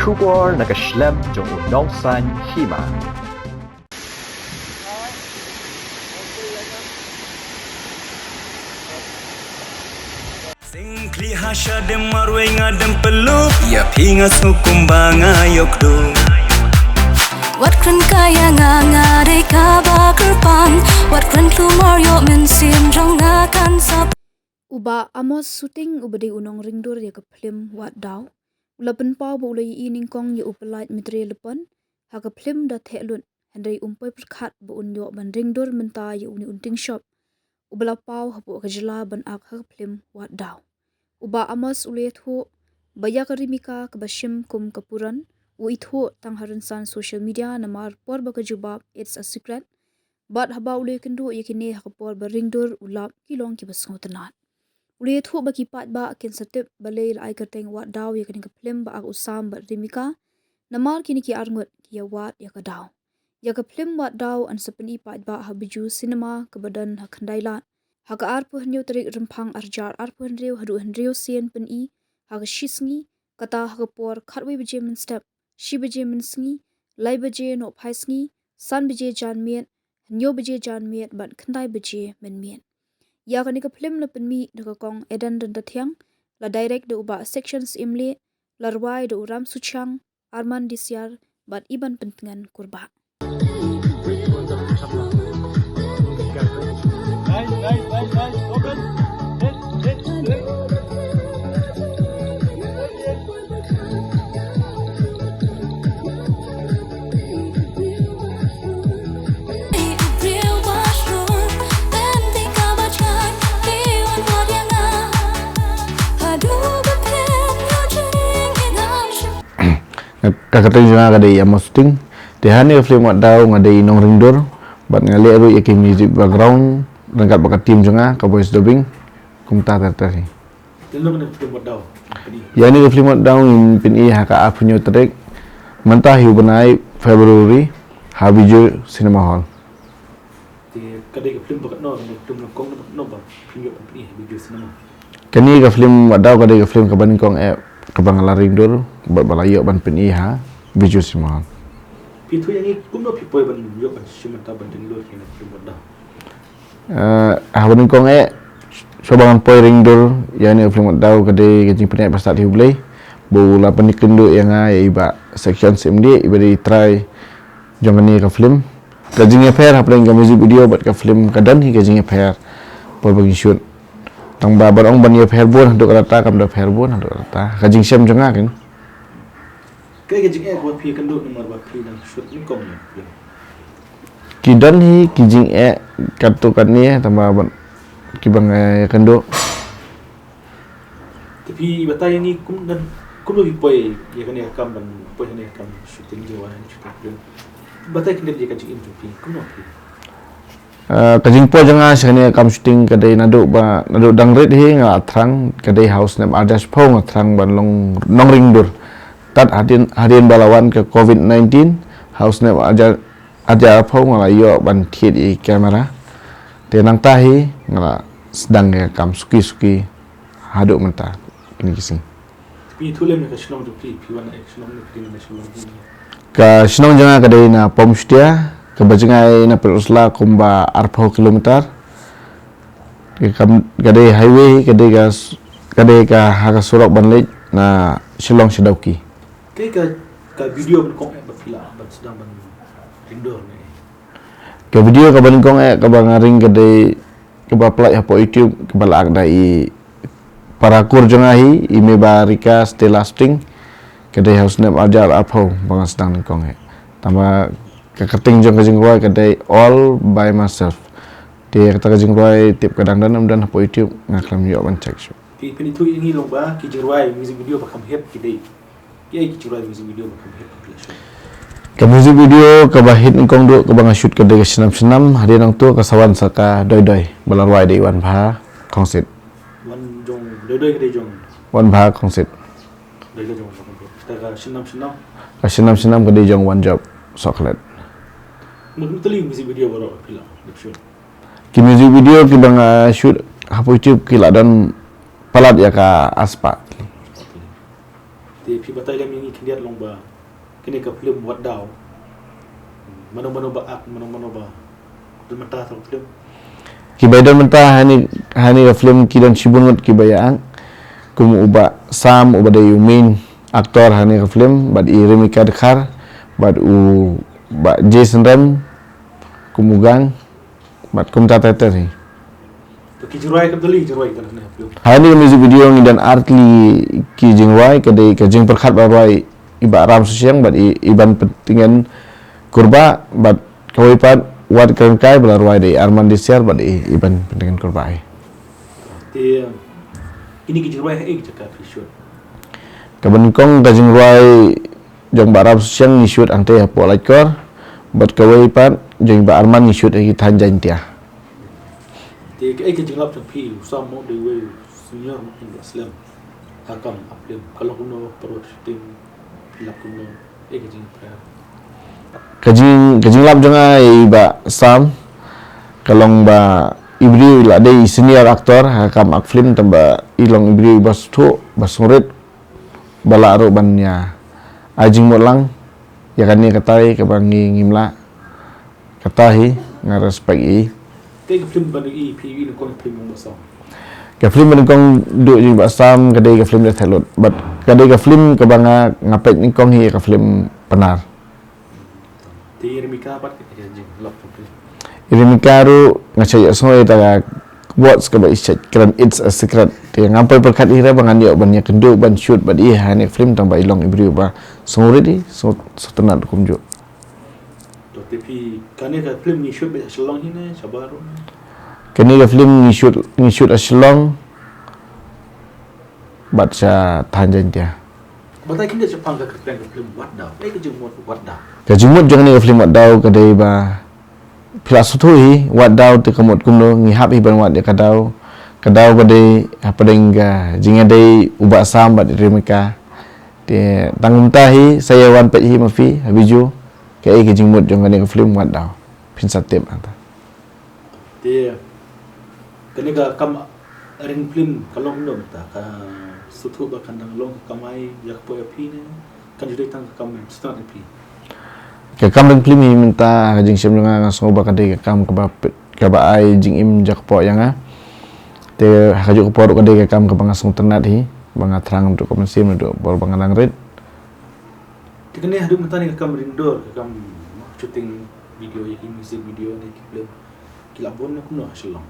Shubor nakaslem jong unongsan hima. Sing kli hasya dem marwe ngadem peluk ya pingas hukum banga yokdo. Wat kren kaya nga de ka ba kerpang wat kren klumar yo men sim jong akan sap Uba amos shooting ubade unong ringdor ya ka film wat daw ulapen pau bo ulai ining kong ya upalait mitre lepan ha ka film da thelun handai umpai perkhat bo unyo ban ringdor menta ya uni unting shop ubala pau ha bo ka jela ban ak ha film wat daw uba amos ulai thu baya ka rimika ka bashim kum kapuran uitho tang haransan social media namar por ba ka jubab it's a secret but haba ulai kendo yakine ha ka por ba ringdor ulap kilong ki basngotanat Uli thu ba kipat ba kin satip balay la ay kateng wat daw ya kaning ka film ba ak usam ba rimika namar kini ki arngut ki ya wat ya ka daw ya ka film wat daw an sapani pat ba ha biju cinema ka badan ha khandailat ha ka arpu hneu tarik rempang arjar arpu hnreu hadu hnreu sien pen i ha ka shisngi kata ha ka por khatwe beje men step shi beje men sngi lai beje no phaisngi san beje jan miet hneu beje jan miet ban khandai beje men miet ya kani ka film la penmi de ka kong edan dan dathiang la direct de uba sections imle larwai de uram suchang arman disyar bat iban pentingan kurba Kakateng juga ada yang posting tehani film wat daw ngada inong ringdor bat ngali aru yake music background rangkat bakat tim juga ka voice dubbing kumta tertari ya ni film wat daw in pin i haka apunyo trek mentah hu benai Februari habiju cinema hall kadai film bakat no tum kong no ba pinyo pin habiju cinema kani ka film wat daw kadai ka film ka baning kong ka bangala ringdor bat balayo ban pin i ha biju cinema hall Pitu yang ini kumno pipoy ban yo ban simenta ban dinglo kena film wat daw habaning kong sobangan poi ringdor yani film wat daw kadai kajing penek pasat hiblay bu la panikindo yang iba section SMD iba di try jong ni ka film kajing fair haplang ka music video bat ka film kadan hi kajing fair por bagi shoot tang ba barong ban ye fair bon dok rata kam da fair bon dok rata kajing sem jonga kan kaya kajing ko pi kendo nomor ba pi nang shoot ni kong ni kidan hi kijing kartu kan ni tamba ban kibang kendo tapi batay yang ini kumno pipoy ya kan ya kam ban poy ne kam shooting jawa shooting film batay kende dia kajing into pi kumno pi kajing po janga sini kam shooting kadai nado dangret hi nga athrang kadai house nem adas po nga athrang ban long nong ringdur tat hadian balawan ke COVID-19 house nem aja po nga yo ban thiet i kamera tenang tahi nga sedang ya kam suki haduk menta ini kising pi thulem ka shlom du pi wan shlom ni pi na shlom ni ka shnong janga kadai na pomstia kebajengai na perusla kumba arpau kilometer kadai highway kadai ka haka surok banlej na Shillong Shidauki ka video ban kong ba pila ban sedang ban ringdor ni ka video ka ban kong ka bangaring kadai ka baplai hapo YouTube ka balak dai para kur jangahi ime barika stay lasting kadai house nem ajar arpau bang sedang kong tambah kakating jong kajing roy kadai all by myself dia kata kajing roy tip kadang dan hapo YouTube ngaklam yo ban check show pi itu ini long ba ki jirwai music video bakam hep kidai ki jirwai music video bakam hep ka music video ka bahit ngkong do ka bang shoot kadai ka senam hadian nang tu ka sawan saka doi balarwai dei wan pha kongsit wan jong doi kadai jong wan pha kongsit doi jong ka senam kadai jong one job chocolate mungkin teli music video baru pila shoot ki music video ki bang shoot hapo YouTube ki dan palat ya ka aspa Ti pi batai lam yang kindiat long ba. Kini ka film wat daw. Mano ba ak mano ba. Dun mata sa film. Kibaidan mentah hani ka film kidan sibunut kibayaan kum uba sam uba day main aktor hani ka film bad i Remika Dekhar bad u ba Jason Ram kumugang bad kum tata teri Ki jeruai ka dali jeruai ka na film. hani ka music video ngidan artli ki jingwai kadai ka jing perkhat barwai iba ram susiang bad iban pentingan kurba bad kawipat wat kai belarwai dari Arman Disiar bad iban pentingan kurba ai Ti ini ki jeruai cakap shoot. Kaban kong kajing ruai jong barab siang ni shoot ante po laikor bat kawai pat jong ba Arman ni shoot lagi tanjan tia. Ti ke jenglap tu pi usam mo de we senior in Islam. Hakam aplim kalau kuno perut shooting lap kuno ke jeng pra. Kajing lap jong ai ba Sam kalong ba ibri la dei senior aktor hakam ak film tamba ilong ibri bas tu bas ngurit bala aro bannya ajing molang ya kan ni katai ka bangi ngimla katahi ngarespek i Ke film banu i pi ni kon film mo so. ka film ban kong du jing ba Sam kadai ka film dah thelot but kadai ka film ka banga ngapet ni kong hi ka film penar Ti Remika pat ke jeng lap tu film. Remika ru ngacai asoi ta what's ka ba isat kran it's a secret ti ngampai perkat ira bangan yo bannya kendu ban shoot bad i hani film tang ba ilong ibri ba sore di so tenat kum jo To ti pi kane ka film ni shoot be shalong hine sabaru. kini ka film ni shoot aslong bat sa tanjan dia Batai kindia Jepang ka film wat daw. Ke jeng mo wat daw. kajumut jong ni ka film wat daw kadai ba filosofi wat daw te kamut kumno ngihap hi ban wat de kadau kadai apa dengga jinga dai uba Sam bat Remika te tangum tahi saya wan pet hi mafi habiju ke jingmut jong ni ka film wat daw pinsatip anta Ti kane ka kam ring film kalau kuno ta ka sutu ba kandang long kamai yak po api ne kan judai tang kam start api. ke kam ring film hi minta jing sim nga so ba kadai kam ka ba ai jing im jak po yang te haju ko por kadai ka kam ka bangasung ternat hi banga terang untuk komensim untuk bor bangalang red Ti kane hadu mata ni ka kam ring door ka kam shooting video yang music video ni film kilabon na kuno shalong.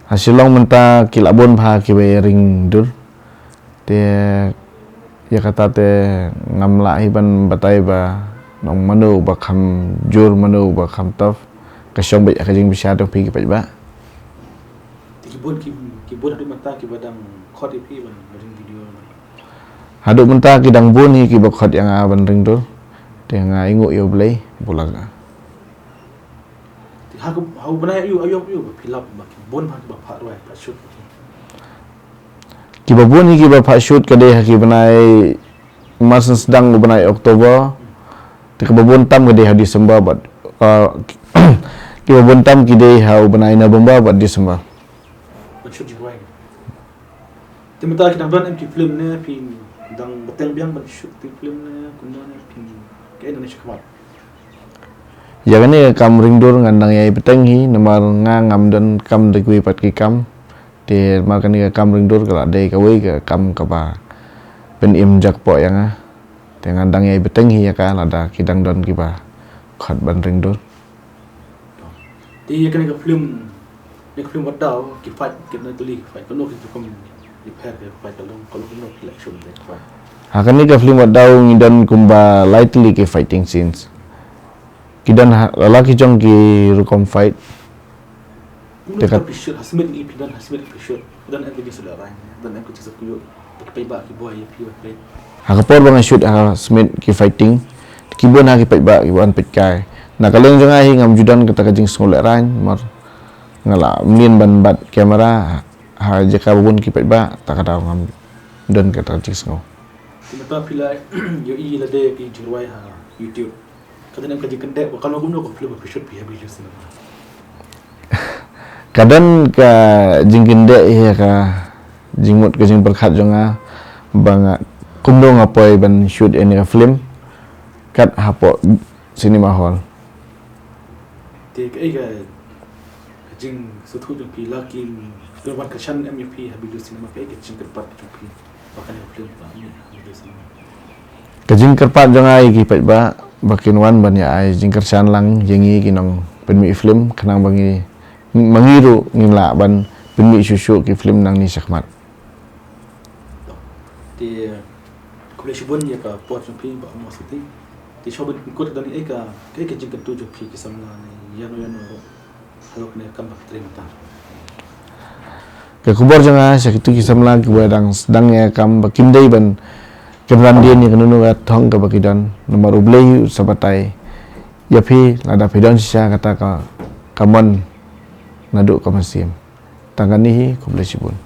hasilong menta kilabon pha ki be ring dur te ya kata te ngamla hi ban batai ba nong manu ba kham jur manu ba kham taf ka shong be ka jing bisa to pi ki ba Ti kibon hadu mata ki badang khot api ban ring video. haduk menta ki dang bun hi ki ba khot yang ban ring dur te nga ingu yo blai bulaga Hau benai ayu pilap ba bon ba pha roi pa shoot. ki ba bun hi ki ba pha shoot ka de ki banai masan sedang banai Oktober te ka ba bun tam ka de ha Disember bat ki ba bun tam ki de ha banai November bat Disember Ba shoot jiwai. Ti mata ki dang ban MT film ne pi dang bateng biang ban shoot film ne kuno ne pi ke Indonesia kamat. ya kan ni kam ringdur ngandang yai peteng hi namar ngam dan kam de kui pat ki kam te mar kan ni kam ringdur kala de ka wei ka kam ka ba pen im jak po yang te ngandang yai peteng hi ya ka lada kidang don ki ba khat ban ringdur Ti kan ka film wat daw ki fight ki na tuli fight kuno ki kom di pair ke fight kalau kuno election de fight. ha kan ni ka film wat daw ngidan kumba lightly ki fighting scenes kidan lalaki jong ki rukom fight Dekat shoot hasmet ni pidan hasmet shoot dan ang gini sudah rai dan ang kucing sakuyo pakai ba ki boy pi play. ha ka por bang shoot ha smith ki fighting ki bon ha ki pet ba ki bon pet kai na kaleng jong ai ngam judan kata kajing sngol ran mar ngala mien ban bat kamera ha jaka bun ki pet ba ta kada ngam don kata kajing sngol Timata pilai yo i la de ki jirwai ha YouTube. Kadang ang kajing kendek kalau gumno ko film shoot pi habis sini. kadan ka jingkinde ya ka jingmut ka jing berkat jonga banga kumdong apoy ban shoot any film kat hapo cinema hall. Ti cái jing sutu jong pi laki perwan kashan MUP habidu cinema cái jing kerpat jong pi bahkan film ba ni habidu cinema. Kajing kerpat jong ai ki pet ba bakin wan ban ya ai jing kersan lang jengi kinong penmi film kenang bangi mangiru ngila ban penmi susu ki film nang ni sakmat. Ti kule shibun ya ka pot jong pi ba mo suti. Ti shobun kot dan ni ka jing kan tu jong pi kisamna ni yano halok ne kam bak terima ta. Ke kubor janga sakitu kisam lang ke badang sedang ya kam bakindai ban kemran dia ni kenunu gat thong ka bakidan nomor ublei sabatai ya pi lada pidon sisa kata ka kamon naduk ka masim tangani kublai sibun.